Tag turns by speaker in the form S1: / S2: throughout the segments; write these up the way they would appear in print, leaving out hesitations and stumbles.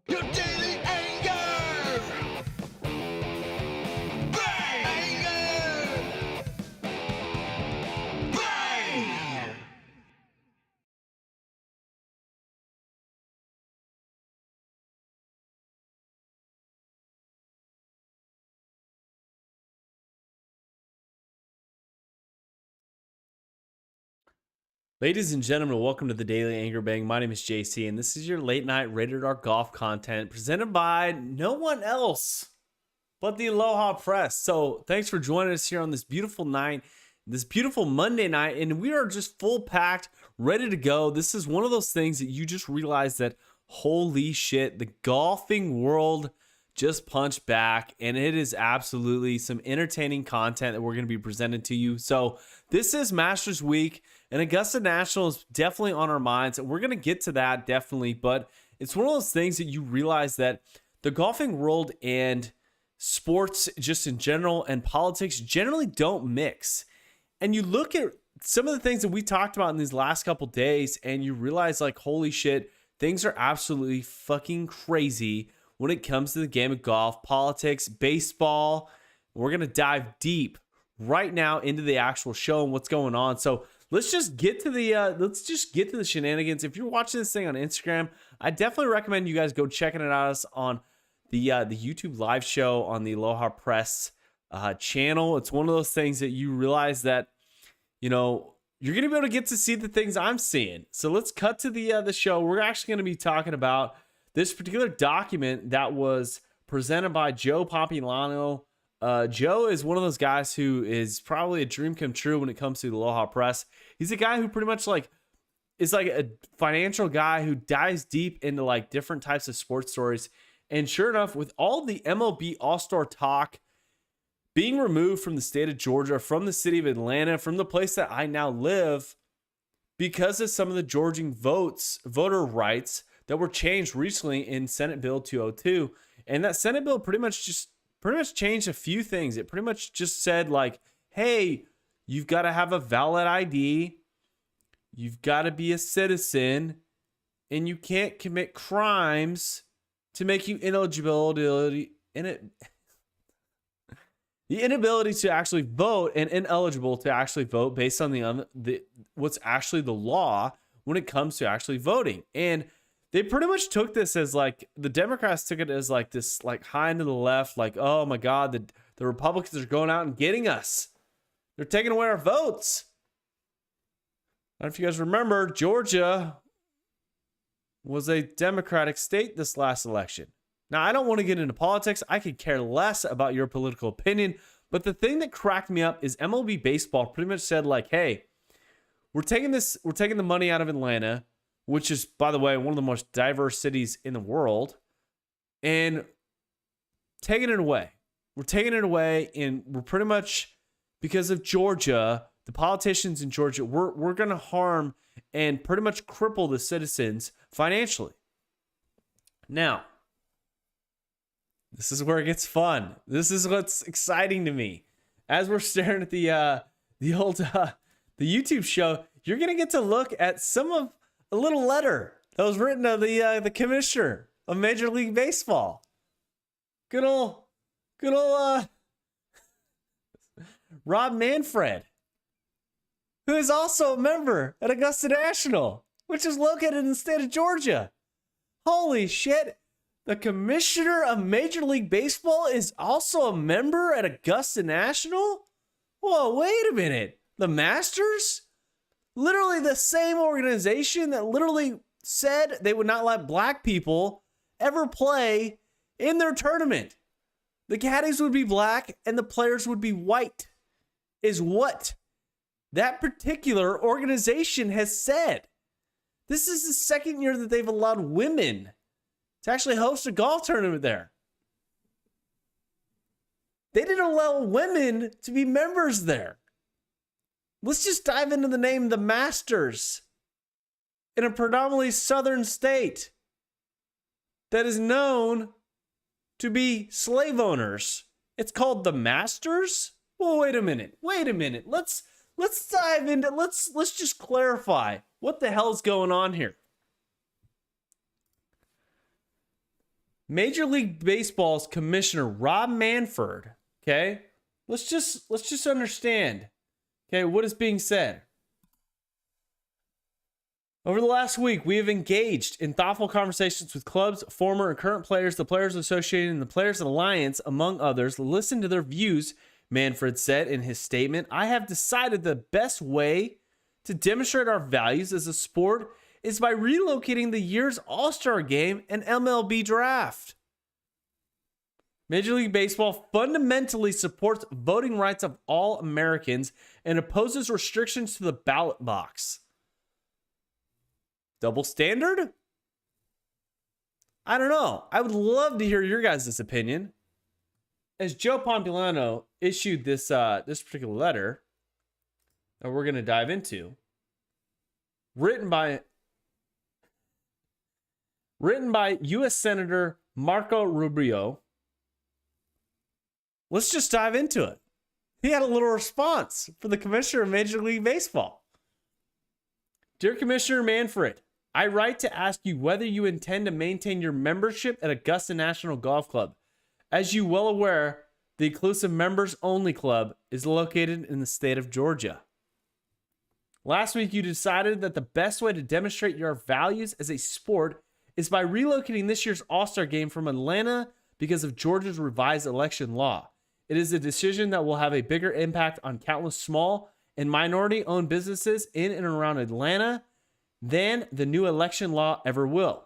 S1: Your daily anger! Bang! Anger! Bang!
S2: Ladies and gentlemen, welcome to the Daily Anger Bang. My name is JC, and this is your late night rated R golf content presented by no one else but the Aloha Press. So, thanks for joining us here on this beautiful night, this beautiful Monday night, and we are just full packed, ready to go. This is one of those things that you just realize that, holy shit, the golfing world just punched back, and it is absolutely some entertaining content that we're going to be presenting to you. So, this is Masters Week. And Augusta National is definitely on our minds, and we're going to get to that definitely, but it's one of those things that you realize that the golfing world and sports just in general and politics generally don't mix. And you look at some of the things that we talked about in these last couple days, and you realize, like, holy shit, things are absolutely fucking crazy when it comes to the game of golf, politics, baseball. We're going to dive deep right now into the actual show and what's going on. So let's just get to the shenanigans. If you're watching this thing on Instagram, I definitely recommend you guys go checking it out on the YouTube live show on the Aloha Press channel. It's one of those things that you realize that, you know, you're gonna be able to get to see the things I'm seeing. So let's cut to the show. We're actually gonna be talking about this particular document that was presented by Joe Pompliano. Joe is one of those guys who is probably a dream come true when it comes to the Aloha Press. He's a guy who pretty much is like a financial guy who dives deep into like different types of sports stories. And sure enough, with all the MLB All-Star talk being removed from the state of Georgia, from the city of Atlanta, from the place that I now live, because of some of the Georgian voter rights that were changed recently in Senate Bill 202. And that Senate bill pretty much changed a few things. It pretty much just said, like, hey, you've got to have a valid ID, you've got to be a citizen, and you can't commit crimes to make you the inability to actually vote and ineligible to actually vote based on the what's actually the law when it comes to actually voting. And they pretty much took this as like, the Democrats took it as like this, like high into the left, like, oh my God, the Republicans are going out and getting us. They're taking away our votes. I don't know if you guys remember, Georgia was a Democratic state this last election. Now, I don't want to get into politics. I could care less about your political opinion. But the thing that cracked me up is MLB baseball pretty much said, like, hey, we're taking the money out of Atlanta, which is, by the way, one of the most diverse cities in the world, and taking it away. We're taking it away, and we're pretty much, because of Georgia, the politicians in Georgia, we're going to harm and pretty much cripple the citizens financially. Now, this is where it gets fun. This is what's exciting to me. As we're staring at the YouTube show, you're going to get to look at a little letter that was written to the commissioner of Major League Baseball. Good old Rob Manfred, who is also a member at Augusta National, which is located in the state of Georgia. Holy shit. The commissioner of Major League Baseball is also a member at Augusta National? Whoa, wait a minute. The Masters? Literally the same organization that literally said they would not let black people ever play in their tournament. The caddies would be black and the players would be white, is what that particular organization has said. This is the second year that they've allowed women to actually host a golf tournament there. They didn't allow women to be members there. Let's just dive into the name, the Masters, in a predominantly southern state that is known to be slave owners. It's called the Masters? Well, wait a minute. Let's dive into, let's just clarify what the hell's going on here. Major League Baseball's Commissioner Rob Manfred, okay? Let's just understand, okay, what is being said. Over the last week, we have engaged in thoughtful conversations with clubs, former and current players, the Players Association, and the Players Alliance, among others. Listen to their views, Manfred said in his statement. I have decided the best way to demonstrate our values as a sport is by relocating the year's All-Star Game and MLB draft. Major League Baseball fundamentally supports voting rights of all Americans and opposes restrictions to the ballot box. Double standard? I don't know. I would love to hear your guys' opinion. As Joe Pompilano issued this particular letter that we're going to dive into, written by U.S. Senator Marco Rubio. Let's just dive into it. He had a little response for the Commissioner of Major League Baseball. Dear Commissioner Manfred, I write to ask you whether you intend to maintain your membership at Augusta National Golf Club. As you well aware, the exclusive members only club is located in the state of Georgia. Last week, you decided that the best way to demonstrate your values as a sport is by relocating this year's All-Star Game from Atlanta because of Georgia's revised election law. It is a decision that will have a bigger impact on countless small and minority-owned businesses in and around Atlanta than the new election law ever will.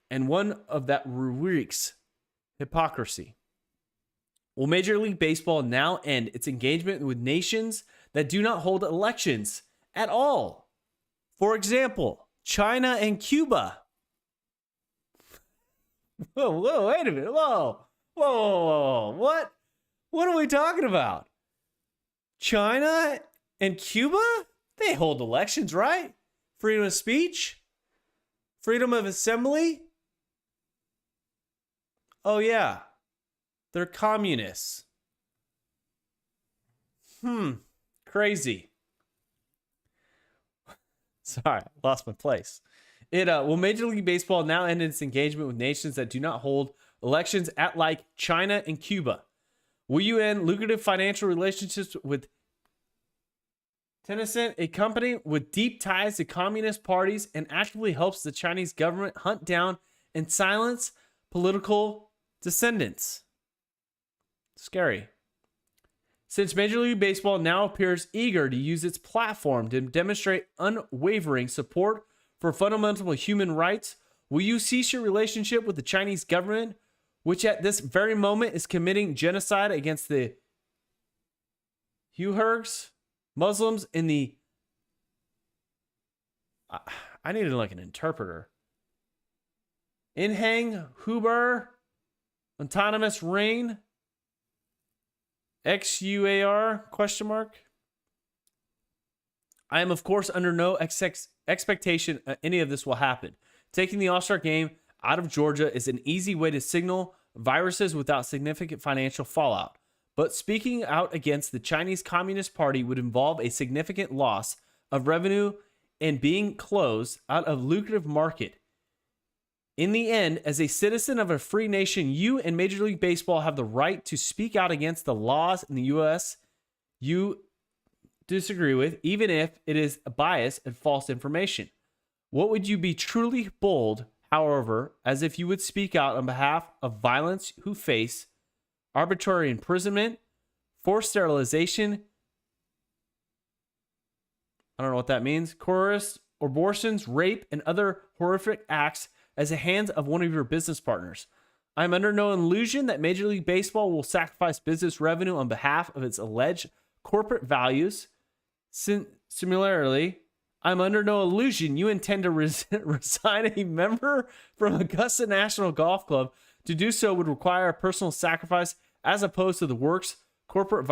S2: And one of that reeks hypocrisy. Will Major League Baseball now end its engagement with nations that do not hold elections at all? For example, China and Cuba. Whoa, wait a minute. Whoa. What are we talking about? China and Cuba? They hold elections, right? Freedom of speech? Freedom of assembly? Oh, yeah. They're communists. Crazy. Sorry, I lost my place. Will Major League Baseball now end its engagement with nations that do not hold elections at like China and Cuba? Will you end lucrative financial relationships with Tencent, a company with deep ties to communist parties and actively helps the Chinese government hunt down and silence political dissidents? Scary. Since Major League Baseball now appears eager to use its platform to demonstrate unwavering support for fundamental human rights, will you cease your relationship with the Chinese government, which at this very moment is committing genocide against the Uyghurs, Muslims in the... I needed like an interpreter. Inhang, Hubei, Autonomous Reign, XUAR, question mark. I am, of course, under no expectation any of this will happen. Taking the All-Star Game out of Georgia is an easy way to signal viruses without significant financial fallout. But speaking out against the Chinese Communist Party would involve a significant loss of revenue and being closed out of lucrative market. In the end, as a citizen of a free nation, you and Major League Baseball have the right to speak out against the laws in the U.S. you disagree with, even if it is biased and false information. What would you be truly bold, however, as if you would speak out on behalf of violence who face arbitrary imprisonment, forced sterilization, I don't know what that means, coerced abortions, rape, and other horrific acts as the hands of one of your business partners. I am under no illusion that Major League Baseball will sacrifice business revenue on behalf of its alleged corporate values. Similarly, I'm under no illusion you intend to resign a member from Augusta National Golf Club. To do so would require a personal sacrifice as opposed to the works corporate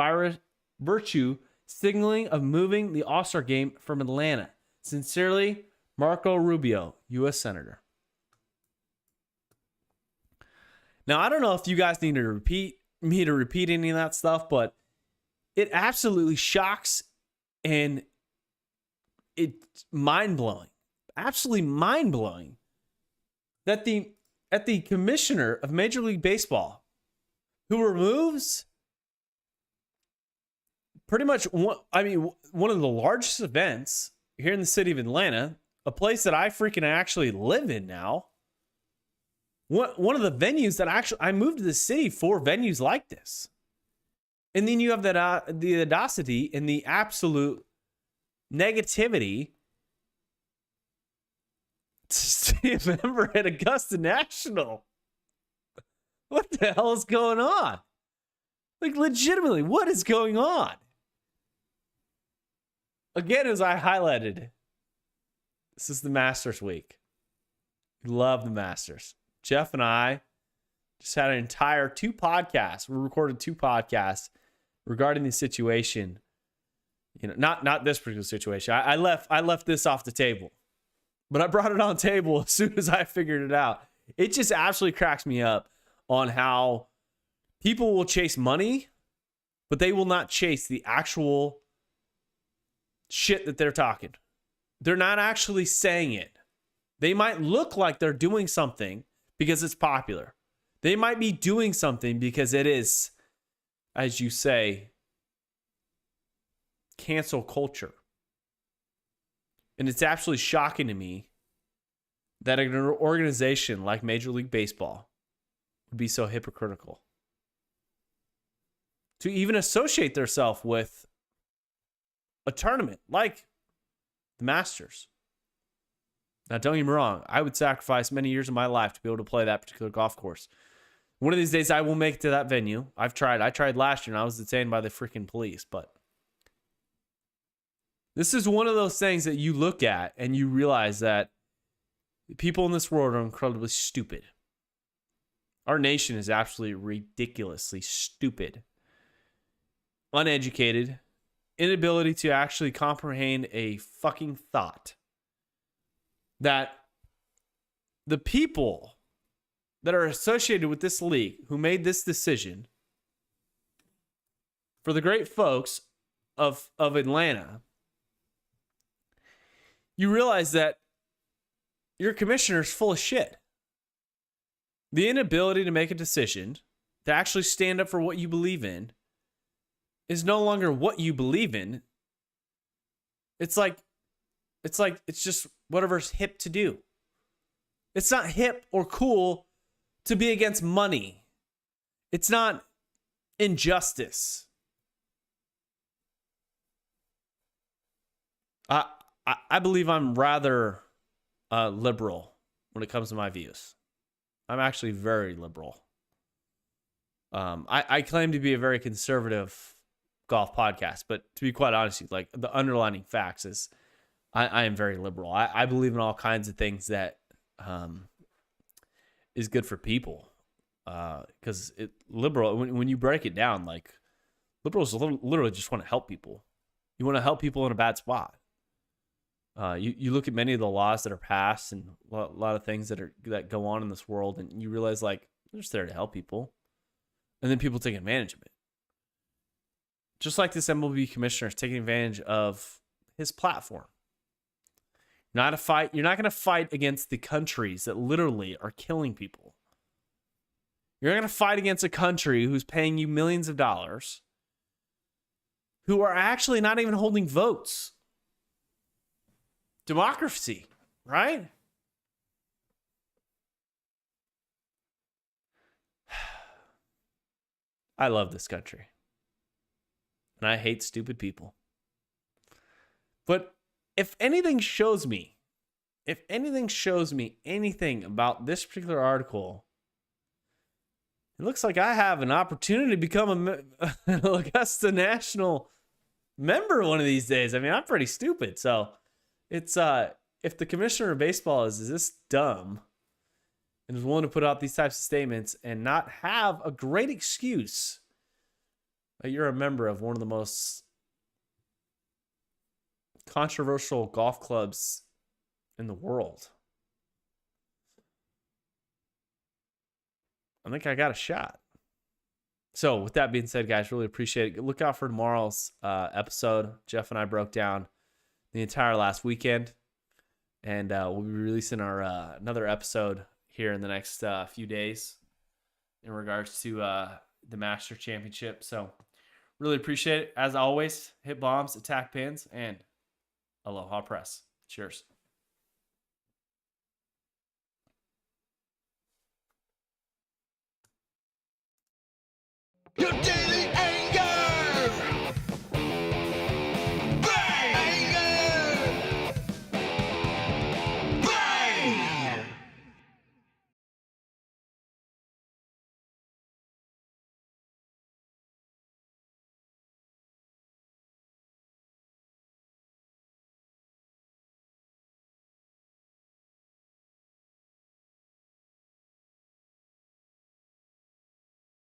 S2: virtue signaling of moving the All-Star Game from Atlanta. Sincerely, Marco Rubio, U.S. Senator. Now, I don't know if you guys need to repeat any of that stuff, but it absolutely shocks and it's mind-blowing. Absolutely mind-blowing that the at the commissioner of Major League Baseball, who removes pretty much one of the largest events here in the city of Atlanta, a place that I freaking actually live in now. One of the venues that I moved to the city for venues like this. And then you have the audacity and the absolute negativity to see a member at Augusta National. What the hell is going on? Like, legitimately, what is going on? Again, as I highlighted, this is the Masters week. We love the Masters. Jeff and I just had an entire 2 podcasts. We recorded 2 podcasts regarding the situation. You know, not this particular situation. I left this off the table, but I brought it on the table as soon as I figured it out. It just absolutely cracks me up on how people will chase money, but they will not chase the actual shit that they're talking. They're not actually saying it. They might look like they're doing something because it's popular. They might be doing something because it is, as you say, cancel culture. And it's absolutely shocking to me that an organization like Major League Baseball would be so hypocritical to even associate themselves with a tournament like the Masters. Now, don't get me wrong. I would sacrifice many years of my life to be able to play that particular golf course. One of these days, I will make it to that venue. I've tried. I tried last year, and I was detained by the freaking police. But this is one of those things that you look at, and you realize that people in this world are incredibly stupid. Our nation is absolutely ridiculously stupid, uneducated, inability to actually comprehend a fucking thought. That the people that are associated with this league who made this decision, for the great folks of Atlanta, you realize that your commissioner is full of shit. The inability to make a decision, to actually stand up for what you believe in, is no longer what you believe in. It's just whatever's hip to do. It's not hip or cool to be against money. It's not injustice. I believe I'm rather liberal when it comes to my views. I'm actually very liberal. I claim to be a very conservative golf podcast, but to be quite honest with you, like, the underlining facts is I am very liberal. I believe in all kinds of things that is good for people. Because liberal, when you break it down, like, liberals literally just want to help people. You want to help people in a bad spot. You look at many of the laws that are passed and a lot of things that go on in this world, and you realize, like, they're just there to help people, and then people take advantage of it. Just like this MLB commissioner is taking advantage of his platform. You're not going to fight against the countries that literally are killing people. You're going to fight against a country who's paying you millions of dollars, who are actually not even holding votes. Democracy, right? I love this country. And I hate stupid people. But if anything shows me anything about this particular article, it looks like I have an opportunity to become an Augusta National member one of these days. I mean, I'm pretty stupid. So it's if the commissioner of baseball is this dumb and is willing to put out these types of statements and not have a great excuse that you're a member of one of the most controversial golf clubs in the world, I think I got a shot. So with that being said, guys, really appreciate it. Look out for tomorrow's episode. Jeff and I broke down the entire last weekend, and we'll be releasing our another episode here in the next few days in regards to the Master Championship. So really appreciate it. As always, hit bombs, attack pins, and aloha press. Cheers.
S1: You're dead.